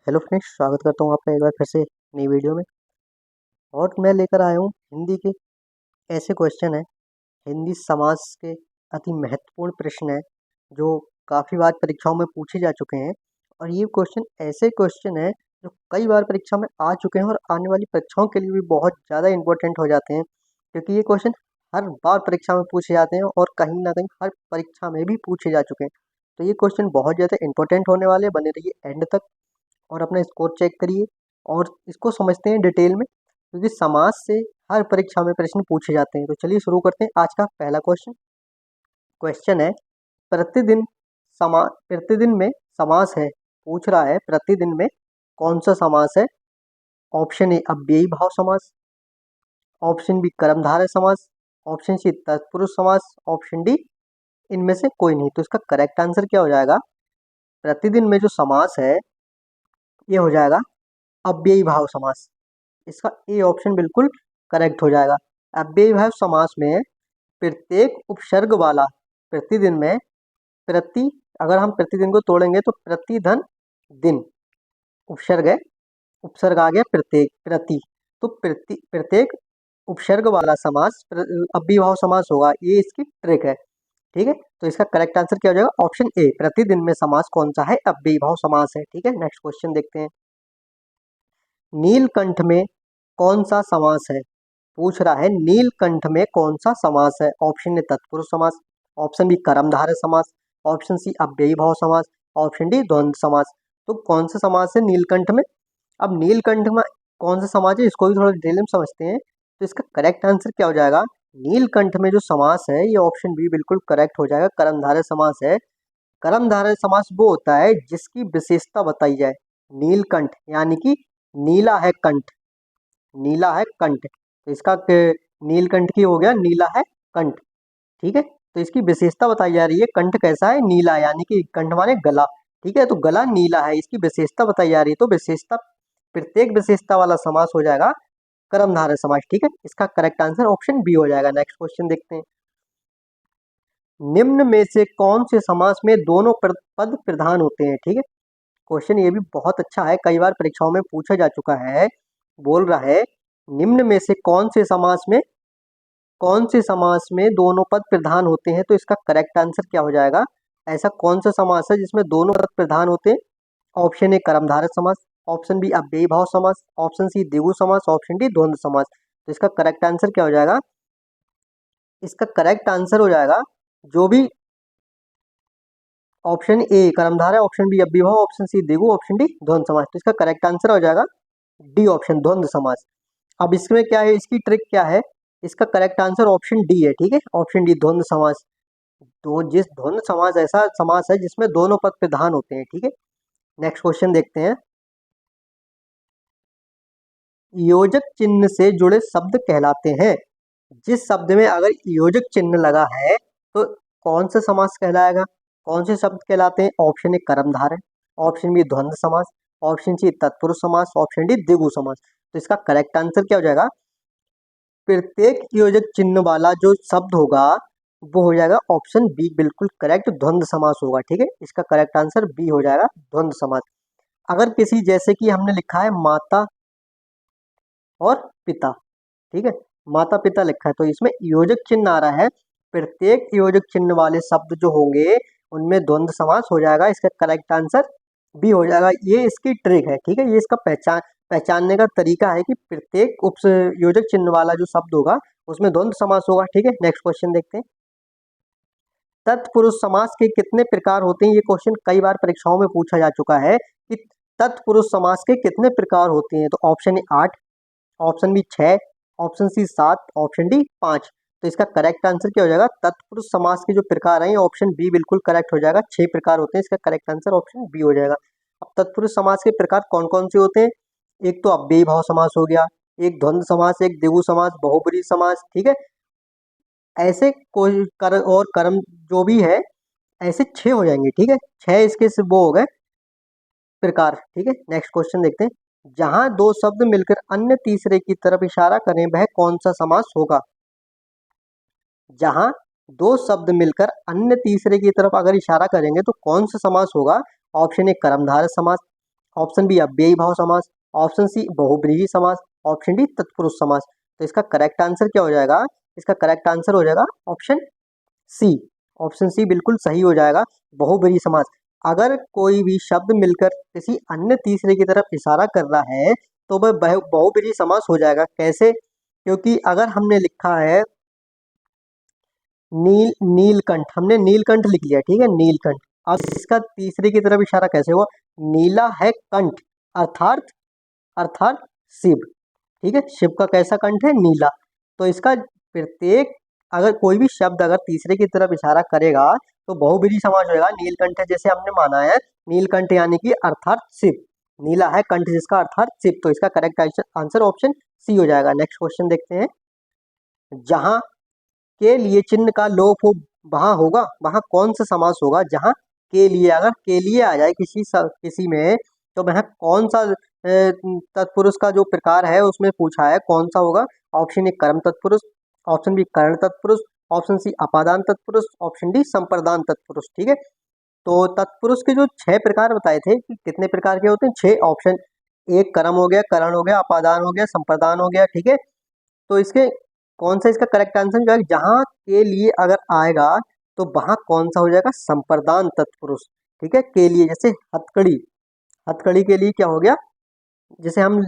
Hello friends, स्वागत करता हूँ आपका एक बार फिर से नई वीडियो में। और मैं लेकर आया हूँ हिंदी के ऐसे क्वेश्चन है, हिंदी समाज के अति महत्वपूर्ण प्रश्न है जो काफ़ी बार परीक्षाओं में पूछे जा चुके हैं। और ये क्वेश्चन ऐसे क्वेश्चन है जो कई बार परीक्षा में आ चुके हैं और आने वाली परीक्षाओं के लिए भी बहुत ज़्यादा इंपॉर्टेंट हो जाते हैं, क्योंकि ये क्वेश्चन हर बार परीक्षा में पूछे जाते हैं और कहीं ना कहीं हर परीक्षा में भी पूछे जा चुके हैं। तो ये क्वेश्चन बहुत ज़्यादा इंपॉर्टेंट होने वाले, बने रहिए एंड तक और अपना स्कोर चेक करिए और इसको समझते हैं डिटेल में, क्योंकि समाज से हर परीक्षा में प्रश्न पूछे जाते हैं। तो चलिए शुरू करते हैं आज का पहला क्वेश्चन। क्वेश्चन है, प्रतिदिन प्रतिदिन में समास है। पूछ रहा है प्रतिदिन में कौन सा समास है। ऑप्शन ए अव्ययी भाव समास, ऑप्शन बी कर्मधारय समास, ऑप्शन सी तत्पुरुष समास, ऑप्शन डी इनमें से कोई नहीं। तो इसका करेक्ट आंसर क्या हो जाएगा? प्रतिदिन में जो समास है ये हो जाएगा अव्ययी भाव समास। इसका ए ऑप्शन बिल्कुल करेक्ट हो जाएगा। अव्ययी भाव समास में प्रत्येक उपसर्ग वाला, प्रतिदिन में प्रति, अगर हम प्रतिदिन को तोड़ेंगे तो प्रतिधन दिन उपसर्ग है, उपसर्ग आ गया प्रत्येक, प्रति, तो प्रत्येक उपसर्ग वाला समास अव्ययी भाव समास होगा। ये इसकी ट्रिक है, ठीक है। तो इसका करेक्ट आंसर क्या हो जाएगा? ऑप्शन ए, प्रतिदिन में समास कौन सा है? अव्ययी भाव समास है, ठीक है। नेक्स्ट क्वेश्चन देखते हैं। नीलकंठ में कौन सा समास है? पूछ रहा है नीलकंठ में कौन सा समास है। ऑप्शन ए तत्पुरुष समास, ऑप्शन बी कर्मधारय समास, ऑप्शन सी अव्ययी भाव समास, ऑप्शन डी द्वंद्व समास। तो कौन सा समास है नीलकंठ में? अब नीलकंठ में कौन सा समास है इसको भी थोड़ा डिटेल में समझते हैं। तो इसका करेक्ट आंसर क्या हो जाएगा? नीलकंठ में जो समास है ये ऑप्शन बी बिल्कुल करेक्ट हो जाएगा, कर्मधारय समास है। कर्मधारय समास वो होता है जिसकी विशेषता बताई जाए। नीलकंठ यानी कि नीला है कंठ, नीला है कंठ, तो इसका नीलकंठ की हो गया नीला है कंठ, ठीक है। तो इसकी विशेषता बताई जा रही है, कंठ कैसा है? नीला, यानी कि कंठ माने गला, ठीक है। तो गला नीला है, इसकी विशेषता बताई जा रही है। तो विशेषता, प्रत्येक विशेषता वाला समास हो जाएगा कर्मधारय समास, ठीक है। इसका करेक्ट आंसर ऑप्शन बी हो जाएगा। नेक्स्ट क्वेश्चन देखते हैं। निम्न में से कौन से समास में दोनों पद प्रधान होते हैं? ठीक है, क्वेश्चन ये भी बहुत अच्छा है, कई बार परीक्षाओं में पूछा जा चुका है। बोल रहा है निम्न में से कौन से समास में दोनों पद प्रधान होते हैं। तो इसका करेक्ट आंसर क्या हो जाएगा? ऐसा कौन सा समास है जिसमें दोनों पद प्रधान होते हैं? ऑप्शन ए कर्मधारय समास, ऑप्शन बी अव्ययी भाव समास, ऑप्शन सी द्विगु समास, ऑप्शन डी द्वंद्व समास। तो इसका करेक्ट आंसर क्या हो जाएगा? इसका करेक्ट आंसर हो जाएगा जो भी ऑप्शन ए कर्मधारय, ऑप्शन बी अव्ययी भाव, ऑप्शन सी द्विगु, ऑप्शन डी द्वंद्व समास। तो इसका करेक्ट आंसर हो जाएगा डी ऑप्शन, द्वंद्व समास। अब इसमें क्या है, इसकी ट्रिक क्या है? इसका करेक्ट आंसर ऑप्शन डी है, ठीक है। ऑप्शन डी द्वंद्व समास, तो जिस द्वंद्व समास ऐसा समास है जिसमें दोनों पद प्रधान होते हैं, ठीक है। नेक्स्ट क्वेश्चन देखते हैं। योजक चिन्ह से जुड़े शब्द कहलाते हैं। जिस शब्द में अगर योजक चिन्ह लगा है तो कौन सा समास कहलाएगा? कौन से शब्द कहलाते हैं? ऑप्शन ए कर्मधारय, ऑप्शन बी द्वंद्व समास, ऑप्शन सी तत्पुरुष समास, ऑप्शन डी द्विगु समास। तो इसका करेक्ट आंसर क्या हो जाएगा? प्रत्येक योजक चिन्ह वाला जो शब्द होगा वो हो जाएगा ऑप्शन बी बिल्कुल करेक्ट, द्वंद्व समास होगा, ठीक है। इसका करेक्ट आंसर बी हो जाएगा, द्वंद्व समास। अगर किसी, जैसे कि हमने लिखा है माता और पिता, ठीक है, माता पिता लिखा है तो इसमें योजक चिन्ह आ रहा है। प्रत्येक योजक चिन्ह वाले शब्द जो होंगे उनमें द्वंद्व समास हो जाएगा। इसका करेक्ट आंसर बी हो जाएगा। ये इसकी ट्रिक है, ठीक है। ये इसका पहचानने का तरीका है कि प्रत्येक उप योजक चिन्ह वाला जो शब्द होगा उसमें द्वंद्व समास होगा, ठीक है। नेक्स्ट क्वेश्चन देखते हैं। तत्पुरुष समास के कितने प्रकार होते हैं? ये क्वेश्चन कई बार परीक्षाओं में पूछा जा चुका है कि तत्पुरुष समास के कितने प्रकार होते हैं। तो option A 8, option B 6, option C 7, option D 5। तो इसका करेक्ट आंसर क्या हो जाएगा? तत्पुरुष समास के जो प्रकार हैं ऑप्शन बी बिल्कुल करेक्ट हो जाएगा। 6 प्रकार होते हैं, इसका करेक्ट आंसर ऑप्शन बी हो जाएगा। अब तत्पुरुष समास के प्रकार कौन कौन से होते हैं? एक तो अव्ययी भाव समास हो गया, एक द्वंद्व समास, एक द्विगु समास, बहुब्रीहि समास, ठीक है। ऐसे कोई कर और कर्म जो भी है ऐसे 6 हो जाएंगे, ठीक है। 6 इसके से वो हो गए प्रकार, ठीक है। नेक्स्ट क्वेश्चन देखते हैं। जहां दो शब्द मिलकर अन्य तीसरे की तरफ इशारा करें वह कौन सा समास होगा? जहां दो शब्द मिलकर अन्य तीसरे की तरफ अगर इशारा करेंगे तो कौन सा समास होगा? ऑप्शन ए कर्मधारय समास, ऑप्शन बी अव्ययी भाव समास, ऑप्शन सी बहुब्रीहि समास, ऑप्शन डी तत्पुरुष समास। तो इसका करेक्ट आंसर क्या हो जाएगा? इसका करेक्ट आंसर हो जाएगा ऑप्शन सी। ऑप्शन सी बिल्कुल सही हो जाएगा, बहुब्रीहि समास। अगर कोई भी शब्द मिलकर किसी अन्य तीसरे की तरफ इशारा कर रहा है तो वह बहुब्रीहि समास हो जाएगा। कैसे? क्योंकि अगर हमने लिखा है नीलकंठ, हमने नीलकंठ लिख लिया, ठीक है, नीलकंठ। अब इसका तीसरे की तरफ इशारा कैसे हुआ? नीला है कंठ, अर्थात अर्थात शिव, ठीक है, शिव का कैसा कंठ है? नीला। तो इसका प्रत्येक अगर कोई भी शब्द अगर तीसरे की तरफ इशारा करेगा तो बहुब्रीहि समास हो जाएगा। नीलकंठ जैसे हमने माना है, नीलकंठ यानी कि अर्थात शिव, नीला है कंठ जिसका अर्थात शिव। तो इसका करेक्ट आंसर ऑप्शन सी हो जाएगा। नेक्स्ट क्वेश्चन देखते हैं। जहां के लिए चिन्ह का लोप हो वहां होगा, वहां कौन सा समास होगा? जहां के लिए, अगर के लिए आ जाए किसी में तो वह कौन सा तत्पुरुष का जो प्रकार है उसमें पूछा है, कौन सा होगा? ऑप्शन ए कर्म तत्पुरुष, ऑप्शन बी कर्ण तत्पुरुष, ऑप्शन सी अपादान तत्पुरुष, ऑप्शन डी संप्रदान तत्पुरुष। ठीक है, तो तत्पुरुष के जो 6 प्रकार बताए थे कि कितने प्रकार के होते हैं? 6 ऑप्शन। एक कर्म हो गया, कर्ण हो गया, अपादान हो गया, संप्रदान हो गया। ठीक है, तो इसके कौन सा इसका करेक्ट आंसर जो है, जहां के लिए अगर आएगा तो वहां कौन सा हो जाएगा? संप्रदान तत्पुरुष। ठीक है, के लिए जैसे हथकड़ी, हथकड़ी के लिए क्या हो गया? जैसे हम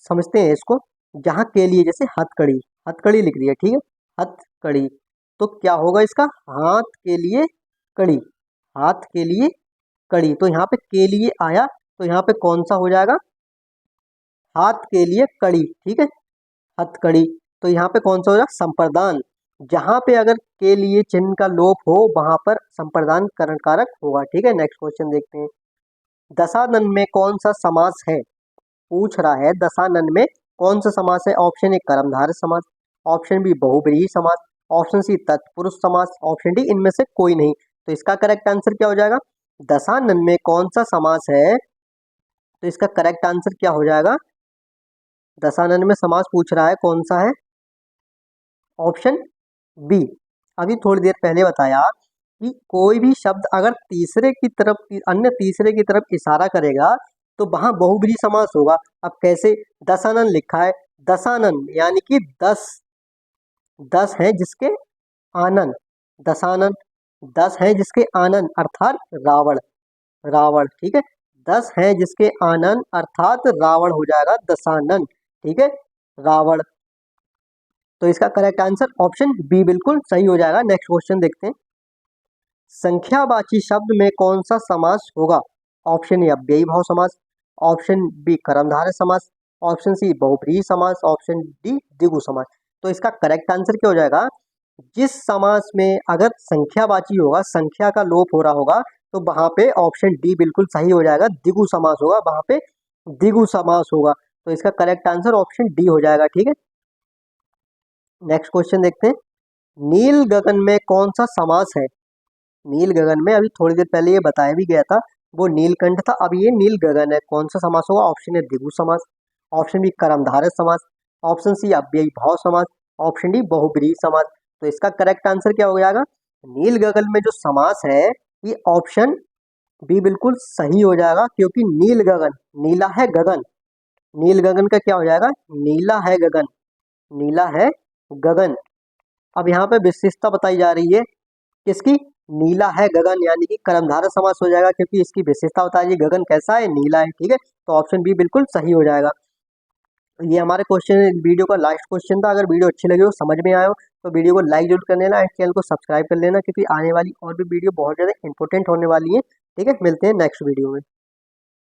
समझते हैं इसको, जहां के लिए जैसे हथकड़ी, हथकड़ी लिख दिया, ठीक है, हथकड़ी। तो क्या होगा इसका? हाथ के लिए कड़ी, हाथ के लिए कड़ी। तो यहाँ पे के लिए आया तो यहाँ पे कौन सा हो जाएगा? हाथ के लिए कड़ी। ठीक है, हथकड़ी। तो यहाँ पे कौन सा हो जाएगा? संप्रदान। जहां पे अगर के लिए चिन्ह का लोप हो वहां पर संप्रदान करण कारक होगा। ठीक है, नेक्स्ट क्वेश्चन देखते हैं। दशानन में कौन सा समास है? पूछ रहा है दशानन में कौन सा समास है? ऑप्शन ए कर्मधारय समास, ऑप्शन बी बहुब्रीहि समास, ऑप्शन सी तत्पुरुष समास, ऑप्शन डी इनमें से कोई नहीं। तो इसका करेक्ट आंसर क्या हो जाएगा? दशानन में कौन सा समास है? तो इसका करेक्ट आंसर क्या हो जाएगा? दशानन में समास पूछ रहा है कौन सा है? Option B. अभी थोड़ी देर पहले बताया कि कोई भी शब्द अगर तीसरे की तरफ अन्य तीसरे की तरफ इशारा करेगा तो वहां बहुब्रीहि समास होगा। अब कैसे? दशानन लिखा है, दशानन यानी कि 10, 10 है जिसके आनन, दशानन 10 है जिसके आनन अर्थात रावण, रावण। ठीक है, 10 है जिसके आनन अर्थात रावण हो जाएगा दशानन। ठीक है, रावण। तो इसका करेक्ट आंसर ऑप्शन बी बिल्कुल सही हो जाएगा। नेक्स्ट क्वेश्चन देखते हैं। संख्यावाची शब्द में कौन सा समास होगा? ऑप्शन ए अव्ययी भाव समास, ऑप्शन बी कर्मधारय समास, ऑप्शन सी बहुब्रीहि समास, ऑप्शन डी द्विगु समास। तो इसका करेक्ट आंसर क्या हो जाएगा? जिस समास में अगर संख्यावाची होगा, संख्या का लोप हो रहा होगा, तो वहां पे ऑप्शन डी बिल्कुल सही हो जाएगा, द्विगु समास होगा, वहां पे द्विगु समास होगा। तो इसका करेक्ट आंसर ऑप्शन डी हो जाएगा। ठीक है, नेक्स्ट क्वेश्चन देखते हैं। नील गगन में कौन सा समास है? नील गगन में अभी थोड़ी देर पहले ये बताया भी गया था, वो नीलकंठ था, अब ये नील गगन है। कौन सा समास होगा? ऑप्शन ए द्विगु समास, ऑप्शन बी कर्मधारय समास, ऑप्शन सी अव्ययी भाव समास, ऑप्शन डी बहुब्रीहि समास। तो इसका करेक्ट आंसर क्या हो जाएगा? नील गगन में जो समास है ये ऑप्शन बी बिल्कुल सही हो जाएगा, क्योंकि नील गगन, नीला है गगन, नील गगन का क्या हो जाएगा? नीला है गगन, नीला है गगन। अब यहाँ पे विशेषता बताई जा रही है किसकी? नीला है गगन यानी कि कर्मधारय समास हो जाएगा, क्योंकि इसकी विशेषता बताइए गगन कैसा है? नीला है। ठीक है, तो ऑप्शन बी बिल्कुल सही हो जाएगा। ये हमारे क्वेश्चन वीडियो का लास्ट क्वेश्चन था। अगर वीडियो अच्छी लगी हो, समझ में आया हो, तो वीडियो को लाइक जरूर कर लेना, चैनल को सब्सक्राइब कर लेना, क्योंकि आने वाली और भी वीडियो बहुत ज़्यादा इंपॉर्टेंट होने वाली है। ठीक है, मिलते हैं नेक्स्ट वीडियो में।